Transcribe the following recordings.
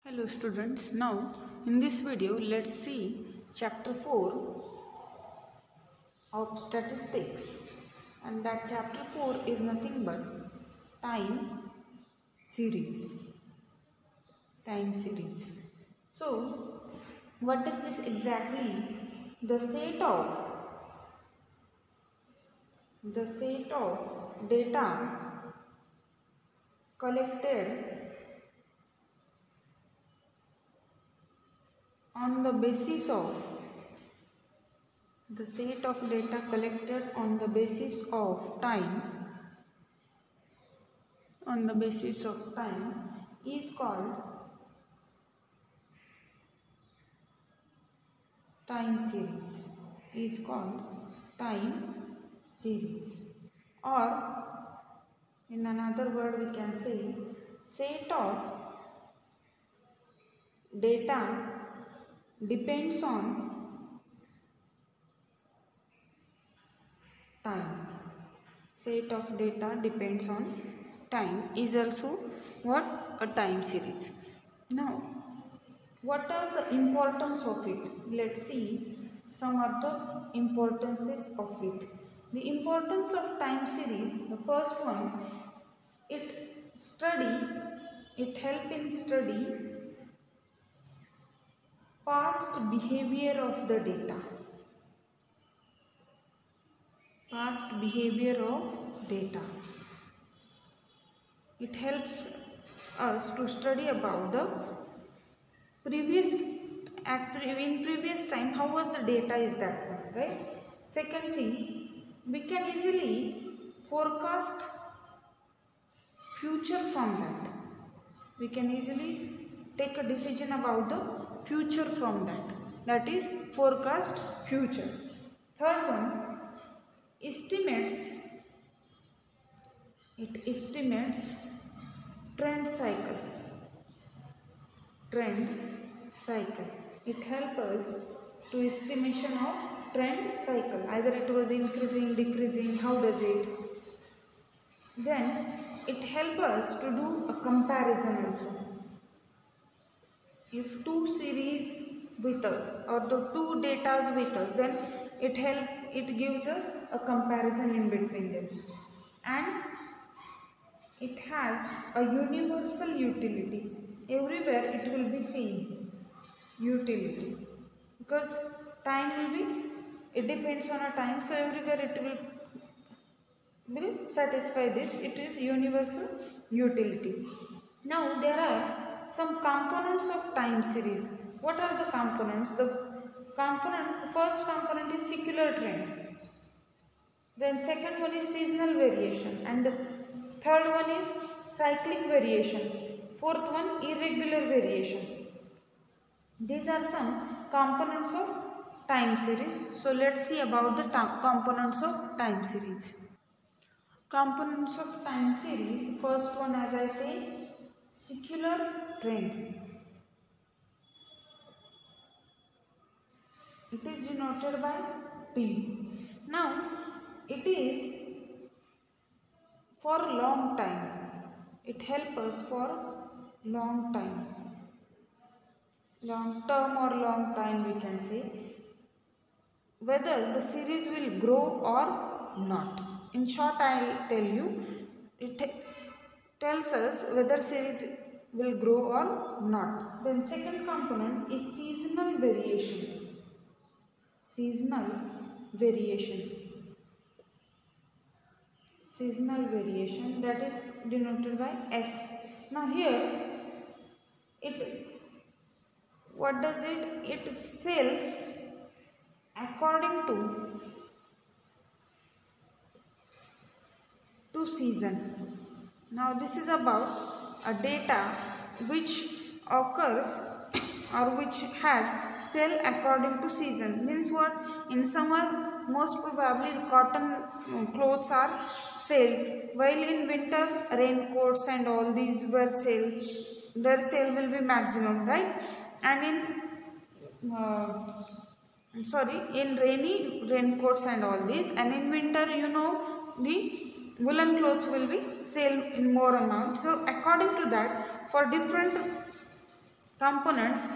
Hello students, now in this video let's see chapter 4 of statistics, and that chapter 4 is nothing but time series. So what is this exactly? The set of data collected on the basis of time is called time series, or in another word we can say set of data depends on time. Set of data depends on time is also what? A time series. Now what are the importance of it? Let's see some other importances of it. The importance of time series, the first one, it helps in study past behavior of the data. It helps us to study about the previous time, how was the data is that one, right? Second thing, we can easily forecast future from that. We can easily take a decision about the future from that. That is forecast future. Third one, estimates trend cycle. It helps us to estimation of trend cycle, either it was increasing, decreasing, how does it. Then it helps us to do a comparison also. If two series with us or the two data with us, then it gives us a comparison in between them, and it has a universal utilities. Everywhere it will be same utility, because time it depends on a time, so everywhere it will satisfy this. It is universal utility. Now there are some components of time series. What are the components? First component is secular trend, then second one is seasonal variation, and the third one is cyclic variation, fourth one irregular variation. These are some components of time series. So let's see about the components of time series. Components of time series, first one, as I say, secular trend. It is denoted by T. Now it is for long time. It helps us for long time, long term or long time we can say, whether the series will grow or not. In short, I will tell you, it tells us whether series will grow or not. Then second component is seasonal variation. Seasonal variation, that is denoted by S. Now here, what does it? It sells according to season. Now this is about a data which occurs or which has sell according to season. Means what? In summer most probably cotton clothes are sold, while in winter raincoats and all these were sales. Their sale will be maximum, right? And in rainy raincoats and all these, and in winter the woolen clothes will be sold in more amount. So according to that, for different components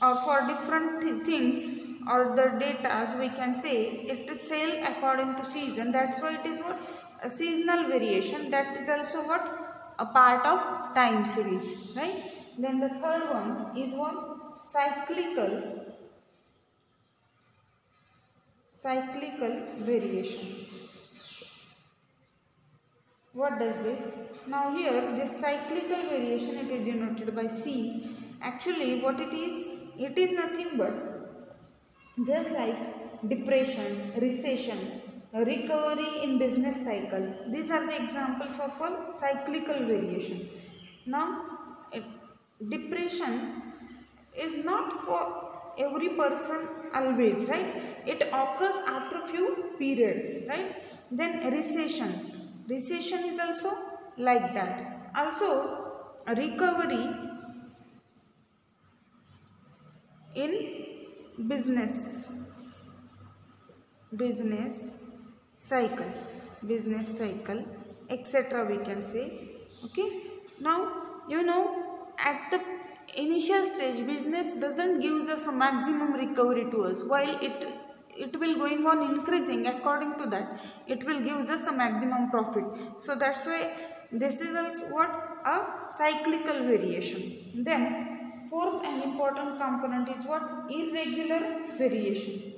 or for different things or the data, we can say it is sale according to season. That's why it is what a seasonal variation. That is also what a part of time series, right? Then the third one is what cyclical variation. What does this? Now here this cyclical variation, it is denoted by C. Actually what it is nothing but just like depression, recession, recovery in business cycle. These are the examples of a cyclical variation. Now depression is not for every person always, right? It occurs after few period, right? Then recession is also like that. Also recovery in business cycle, etc. we can say. Okay, now you know at the initial stage business doesn't give us a maximum recovery to us, while it will going on increasing. According to that it will give us a maximum profit. So that's why this is also what a cyclical variation. Then fourth and important component is what irregular variation.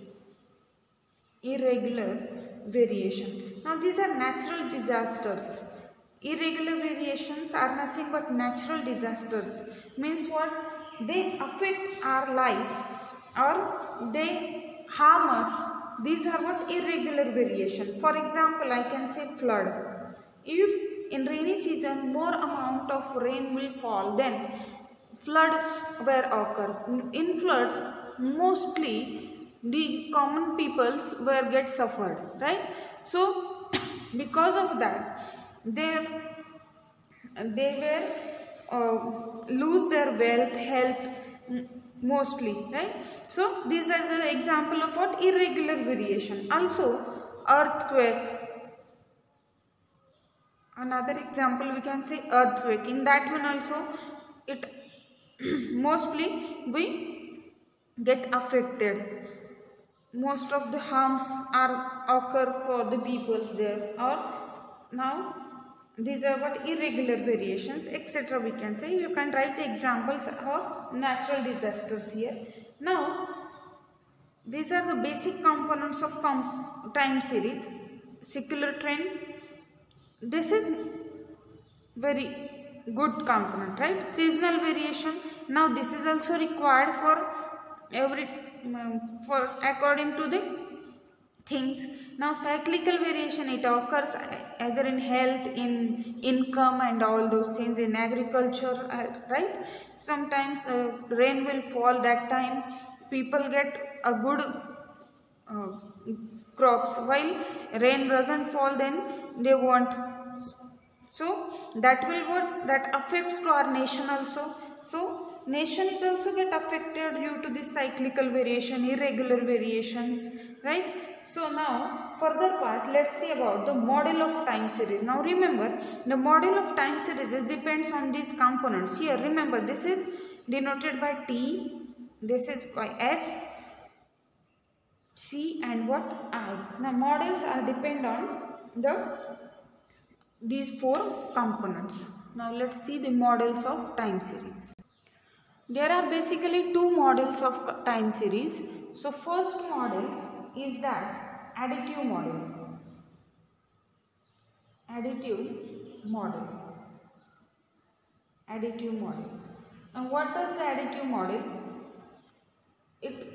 Now these are natural disasters. Irregular variations are nothing but natural disasters. Means what? They affect our life or they harm us. These are what irregular variation. For example, I can say flood. If in rainy season more amount of rain will fall, then floods will occur. In floods mostly the common peoples will get suffered, right? So because of that they were lose their wealth, health mostly, right? So these are the example of what irregular variation. Also earthquake, another example we can say earthquake. In that one also it mostly we get affected. Most of the harms are occur for the peoples there. Or now these are what irregular variations, etc. we can say. You can write the examples of natural disasters here. Now these are the basic components of time series. Secular trend, this is very good component, right? Seasonal variation, now this is also required for every for according to the things. Now cyclical variation, it occurs either in health, in income and all those things, in agriculture, right? Sometimes rain will fall, that time people get a good crops, while rain doesn't fall then they won't. So that will what that affects to our nation also. So nation is also get affected due to this cyclical variation, irregular variations, right? So now further part, let's see about the model of time series. Now remember, the model of time series depends on these components. Here remember, this is denoted by T, this is by S, C and what I. Now models are depend on these four components. Now let's see the models of time series. There are basically two models of time series. So first model is that additive model. Additive model. Now what does the additive model? It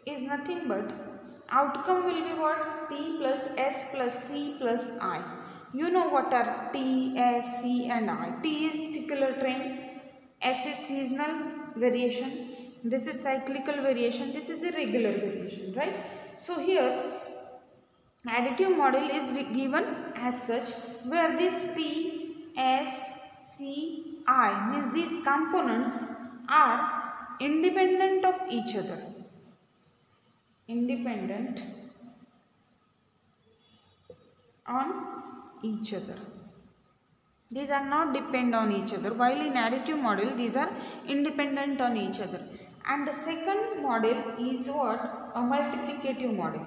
is nothing but outcome will be what? T plus S plus C plus I. You know what are T, S, C and I. T is secular trend, S is seasonal variation, this is cyclical variation, this is the regular variation, right? So here additive model is given as such, where this T, S, C, I means these components are independent of each other. Independent on each other. These are not depend on each other, while in additive model these are independent on each other. And the second model is what? A multiplicative model.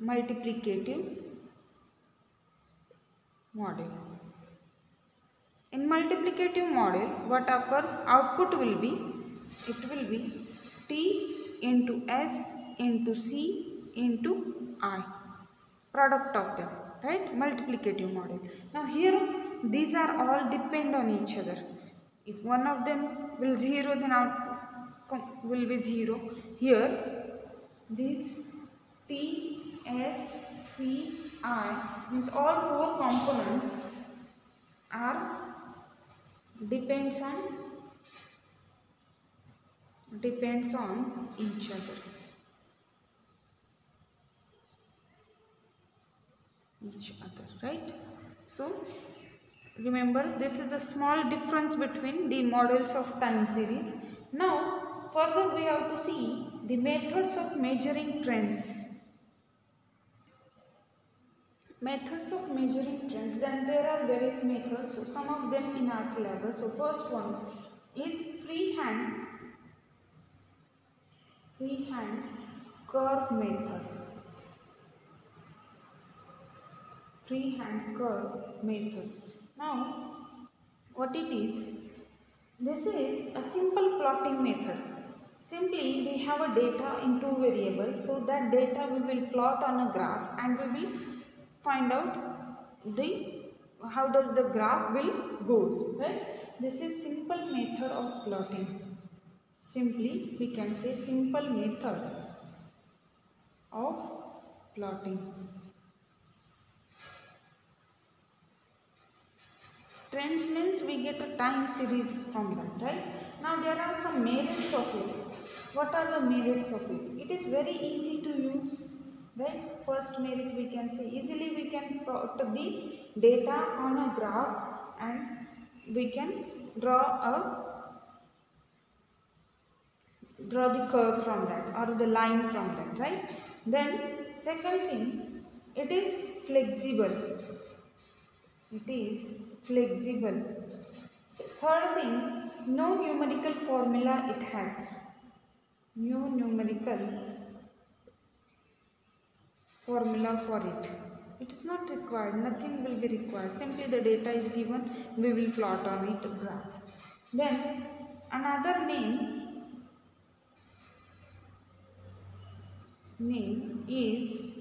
Multiplicative model. In multiplicative model, what occurs? Output will be, it will be T into S into C into I, product of them, right? Multiplicative model. Now here these are all depend on each other. If one of them will 0, then output will be 0. Here these T, S, C, I, means all four components are depends on each other. Right? So remember, this is a small difference between the models of time series. Now further we have to see the methods of measuring trends. Methods of measuring trends, then there are various methods, so some of them in our syllabus. So first one is freehand curve method. Freehand curve method. Now what it is, this is a simple plotting method. Simply we have a data in two variables, so that data we will plot on a graph and we will find out how does the graph will goes, right? This is simple method of plotting. Simply we can say simple method of plotting. Trends means we get a time series from that, right? Now there are some merits of it. What are the merits of it? It is very easy to use, right? First merit we can say easily we can plot the data on a graph and we can draw the curve from that or the line from that, right? Then second thing, it is flexible. It is flexible. Third thing, no numerical formula it has. No numerical formula for it. It is not required. Nothing will be required. Simply the data is given. We will plot on it a graph. Then another name is,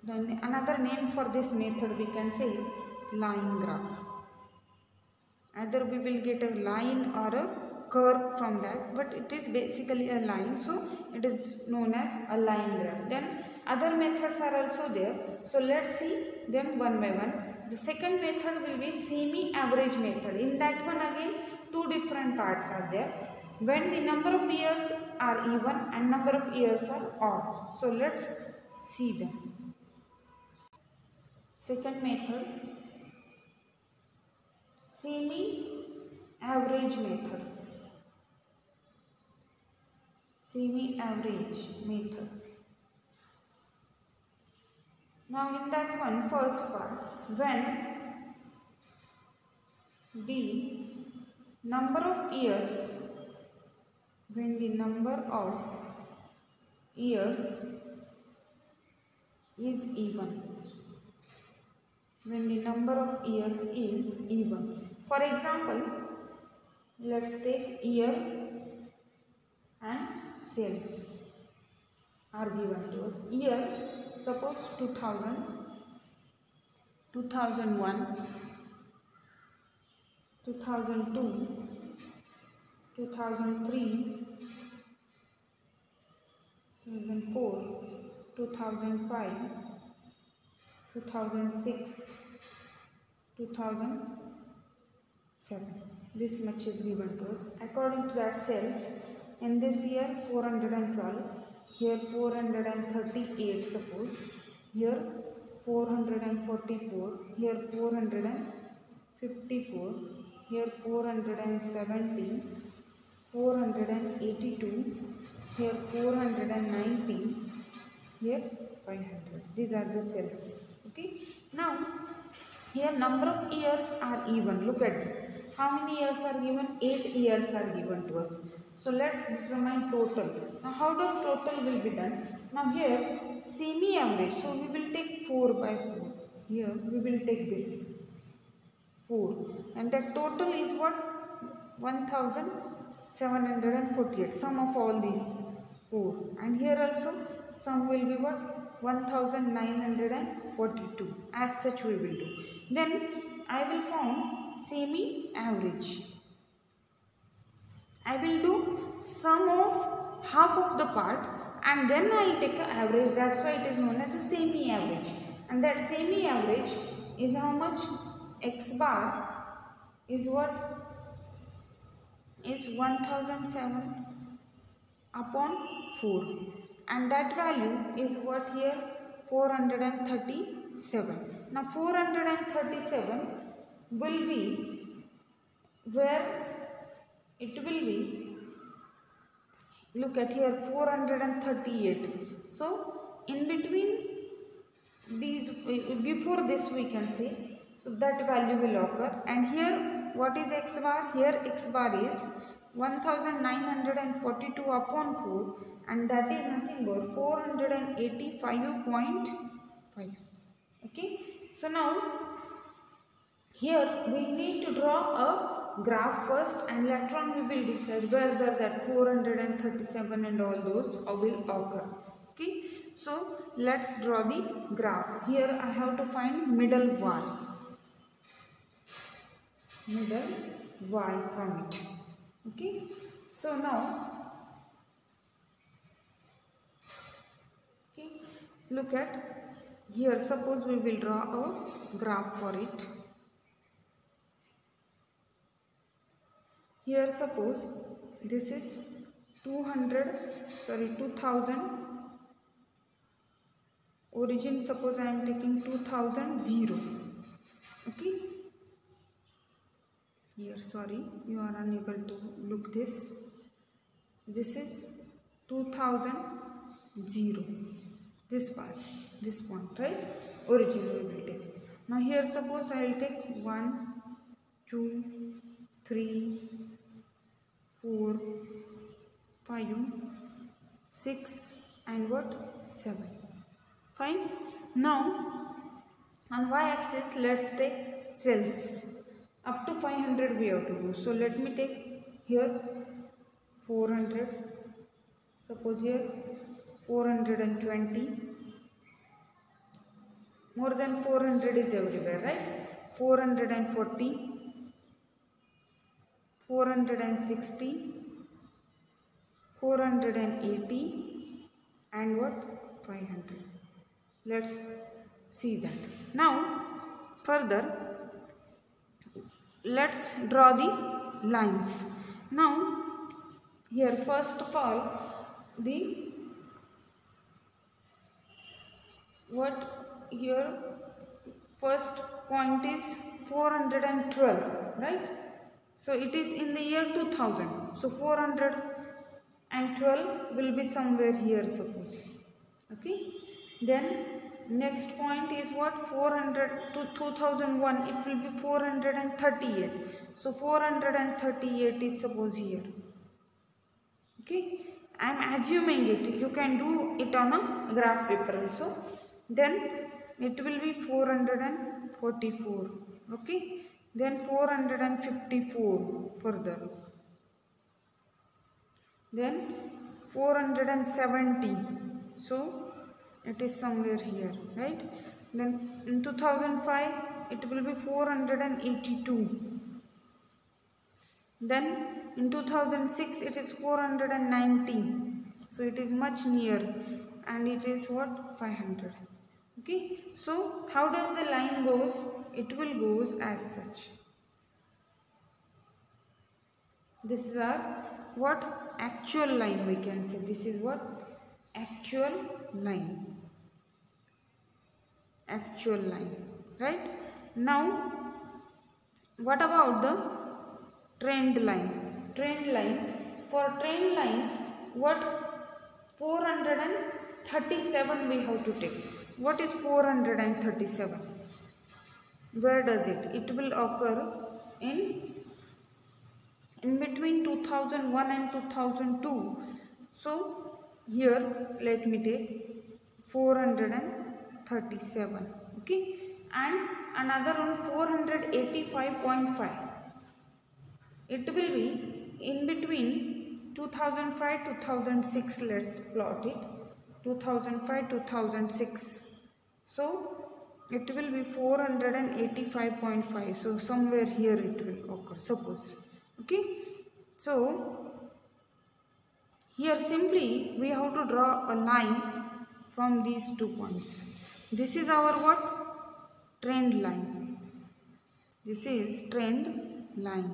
another name for this method we can say line graph. Either we will get a line or a curve from that, but it is basically a line, so it is known as a line graph. Then other methods are also there, so let's see them one by one. The second method will be semi-average method. In that one again two different parts are there. When the number of years are even and number of years are odd. So let's see them. Second method, semi-average method. Semi-average method. Now in that one, first part, when the number of years is even. When the number of years is even. For example, let's take year and sales are given to us. Year, suppose 2000, 2001, 2002, 2003, 2004, 2005, 2006, 2007. This much is given to us. According to that, sales in this year 412, here 438 suppose, here 444, here 454, here 470, 482, here 490, here 500. These are the cells. Okay. Now Here number of years are even. Look at this. How many years are given? 8 years are given to us. So let's determine total. Now how does total will be done? Now here semi-average. So we will take 4 by 4. Here we will take this 4. And that total is what? 1748. Sum of all these 4. And here also sum will be what? 1942. As such we will do. Then I will form semi-average. I will do sum of half of the part and then I will take an average. That's why it is known as a semi-average. And that semi-average is how much? X bar is what? Is 1007 upon 4. And that value is what here? 437. Now 437 will be where it will be, look at here, 438. So in between these, before this we can say, so that value will occur. And here what is X bar? Here X bar is 1942 upon 4 and that is nothing but 485.5. Okay. So now here we need to draw a graph first and later on we will decide whether that 437 and all those will occur. Okay. So let's draw the graph. Here I have to find middle y. Middle y from it. Okay. So now, okay, look at here, suppose we will draw a graph for it. Here suppose this is 2000 origin, suppose I am taking 2000. Okay. Here sorry, you are unable to look this. This is 2000. This part, this point, right? Origin we will take. Now here suppose I will take 1, 2, 3, 4, 5, 6 and what? 7. Fine. Now on y-axis let's take cells. Up to 500 we have to do. So let me take here 400. Suppose here 420. More than 400 is everywhere, right? 440. 460, 480 and what? 500. Let's see that. Now further let's draw the lines. Now here first of all the what here first point is 412, right? So it is in the year 2000. So 412 will be somewhere here suppose. Okay. Then next point is what? 400 to 2001. It will be 438. So 438 is suppose here. Okay. I am assuming it. You can do it on a graph paper also. Then it will be 444. Okay. Then 454 further. Then 470. So it is somewhere here, right? Then in 2005 it will be 482. Then in 2006 it is 490. So it is much near and it is what? 500. Okay. So how does the line goes? It will goes as such. This is our what? Actual line we can say. This is what? Actual line. Actual line. Right? Now what about the trend line? Trend line. For trend line what? 437 we have to take. What is 437? Where does it? It will occur in between 2001 and 2002. So here let me take 437, okay, and another one 485.5. It will be in between 2005 2006. Let's plot it. 2005 2006. So it will be 485.5. So somewhere here it will occur, suppose. Okay. So here simply we have to draw a line from these 2 points. This is our what? Trend line. This is trend line.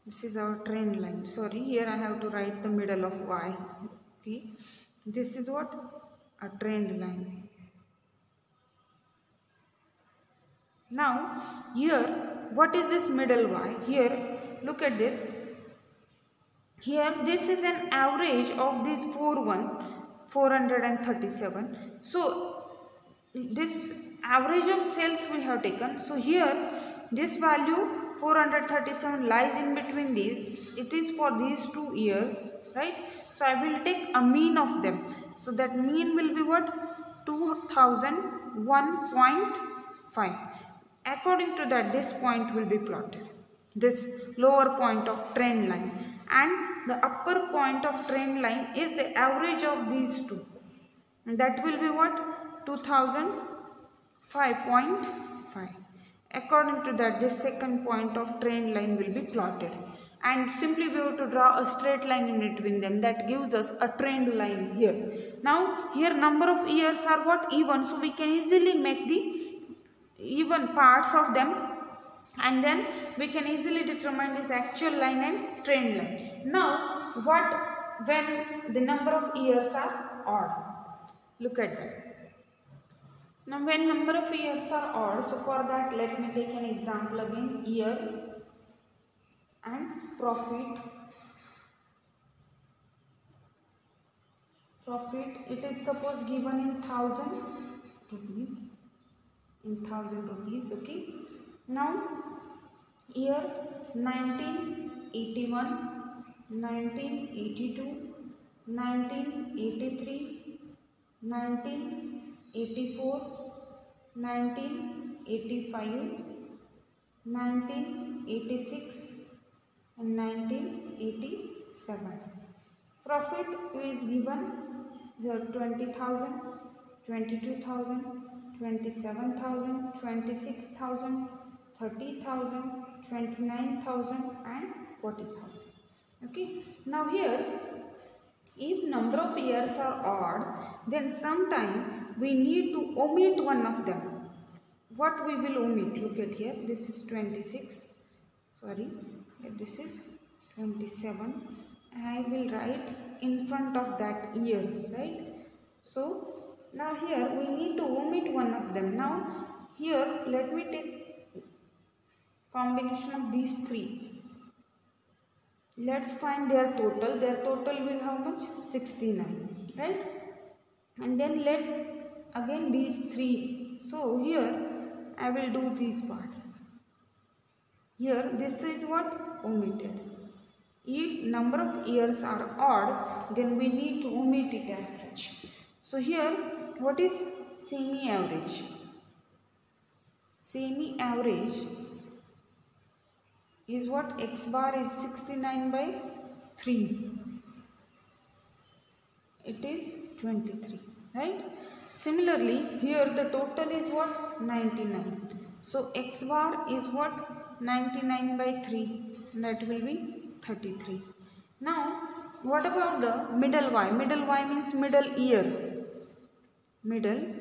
This is our trend line. Sorry, here I have to write the middle of y. Okay. This is what? A trend line. Now here, what is this middle y? Here, look at this. Here, this is an average of these 437. So this average of sales we have taken. So here, this value 437 lies in between these. It is for these 2 years, right? So I will take a mean of them. So that mean will be what? 2001.5. According to that, this point will be plotted. This lower point of trend line, and the upper point of trend line is the average of these 2. And that will be what? 2005.5. According to that, this second point of trend line will be plotted, and simply we have to draw a straight line in between them. That gives us a trend line here. Now here number of years are what? Even, so we can easily make the even parts of them, and then we can easily determine this actual line and trend line. Now what when the number of years are odd? Look at that. Now when number of years are odd, so for that let me take an example again. Year and profit. Profit, it is suppose given in 1000 rupees. In 1000 rupees, okay. Now year 1981, 1982, 1983, 1984, 1985, 1986 and 1987. Profit is given here 20,000, 22,000, 27,000, 26,000, 30,000, 29,000 and 40,000. Okay. Now here, if number of years are odd, then sometime we need to omit one of them. What we will omit? Look at here. This is 26. Sorry, this is 27. And I will write in front of that year, right? So now here we need to omit one of them. Now here let me take combination of these 3. Let's find their total. Their total will how much? 69, right? And then let again these 3. So here I will do these parts. Here this is what? Omitted. If number of years are odd, then we need to omit it as such. So here, what is semi-average? Semi-average is what? X bar is 69 by 3. It is 23, right? Similarly, here the total is what? 99. So X bar is what? 99 by 3. That will be 33. Now, what about the middle y? Middle y means middle year. Middle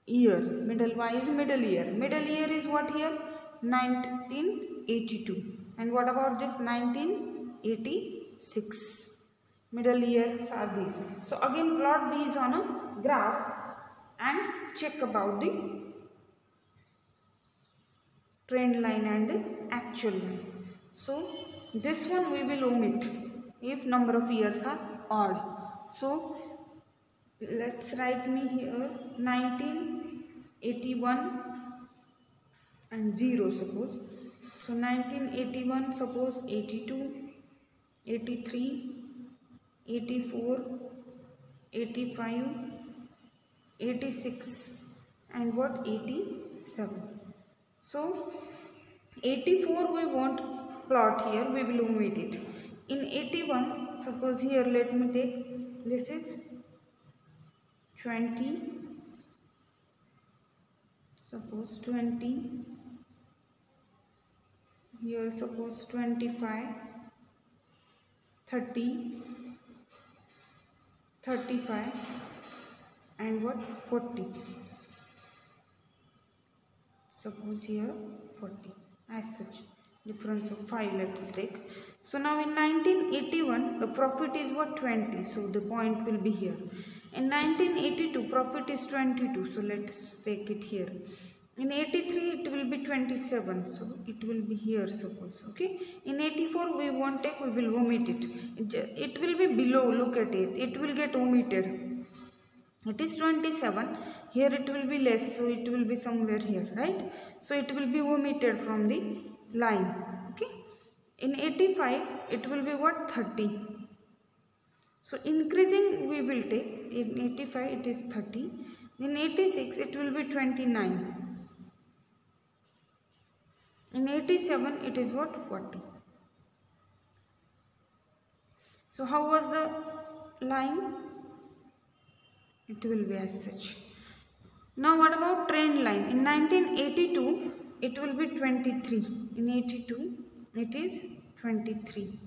year. Middle y is middle year. Middle year is what here? 1982. And what about this 1986? Middle years are these. So again plot these on a graph and check about the trend line and the actual line. So this one we will omit if number of years are odd. So let's write me here 1981, and 0 suppose. So 1981 suppose 82, 83, 84, 85, 86 and what 87. So 84 we won't plot here, we will omit it. In 81 suppose here let me take, this is 20, suppose 20, here suppose 25, 30, 35 and what 40, suppose here 40, as such difference of 5 let's take. So now in 1981 the profit is what 20, so the point will be here. In 1982 profit is 22, so let's take it here. In 83 it will be 27, so it will be here suppose. Okay, in 84 we won't take, we will omit it. It will be below, look at it, it will get omitted. It is 27, here it will be less, so it will be somewhere here, right? So it will be omitted from the line. Okay, in 85 it will be what 30, so increasing we will take. In 85 it is 30, in 86 it will be 29, in 87 it is what 40. So how was the line? It will be as such. Now what about trend line? In 1982 it will be 23, in 82 it is 23.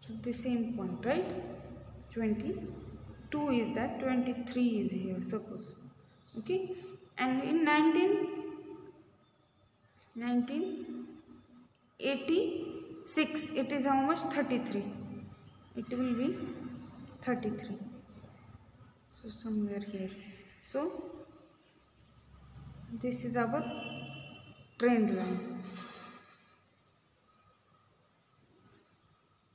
So the same point, right? 22 is that, 23 is here suppose. Okay, and in 1986 it is how much? 33. It will be 33. So somewhere here. So this is our trend line,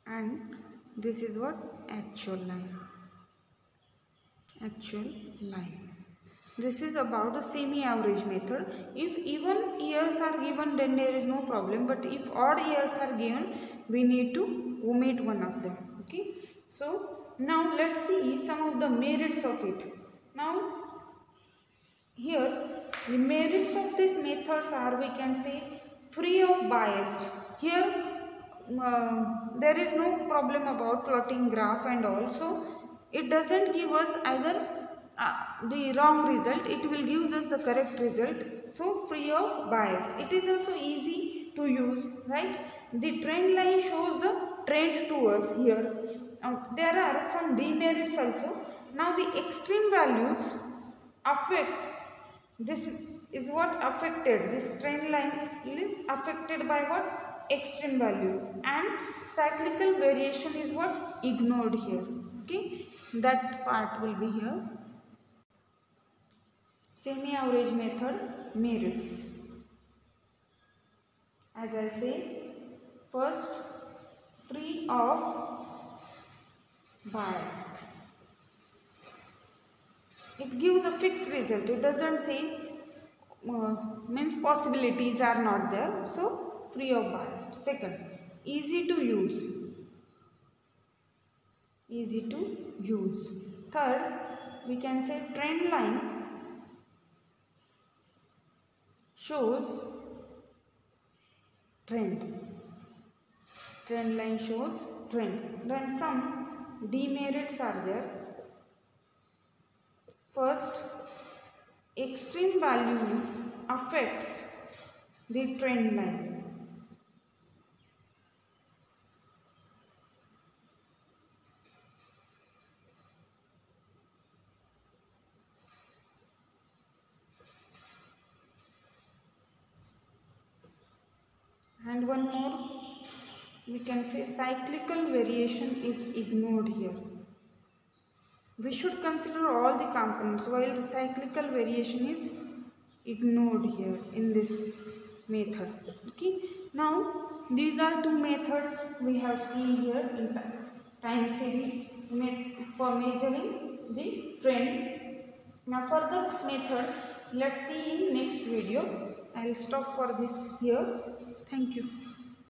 and this is what actual line. Actual line. This is about the semi-average method. If even years are given, then there is no problem, but if odd years are given, we need to omit one of them. Okay, so now let's see some of the merits of it. Now here the merits of these methods are, we can say, free of bias. Here there is no problem about plotting graph and all, so it doesn't give us either the wrong result, it will give us the correct result. So free of bias. It is also easy to use, right? The trend line shows the trend to us here. There are some demerits also. Now the extreme values affect, this is what affected, this trend line is affected by what? Extreme values, and cyclical variation is what? Ignored here. Okay, that part will be here. Semi-average method merits. As I say, first, free of bias. It gives a fixed result. It doesn't say means possibilities are not there. So free of bias. Second, easy to use. Easy to use. Third, we can say trend line shows trend. Trend line shows trend. Then some demerits are there. First, extreme values affects the trend line. And one more, we can say cyclical variation is ignored here. We should consider all the components while the cyclical variation is ignored here in this method. Okay. Now these are two methods we have seen here in time series for measuring the trend. Now further methods let's see in next video. I'll stop for this here. Thank you.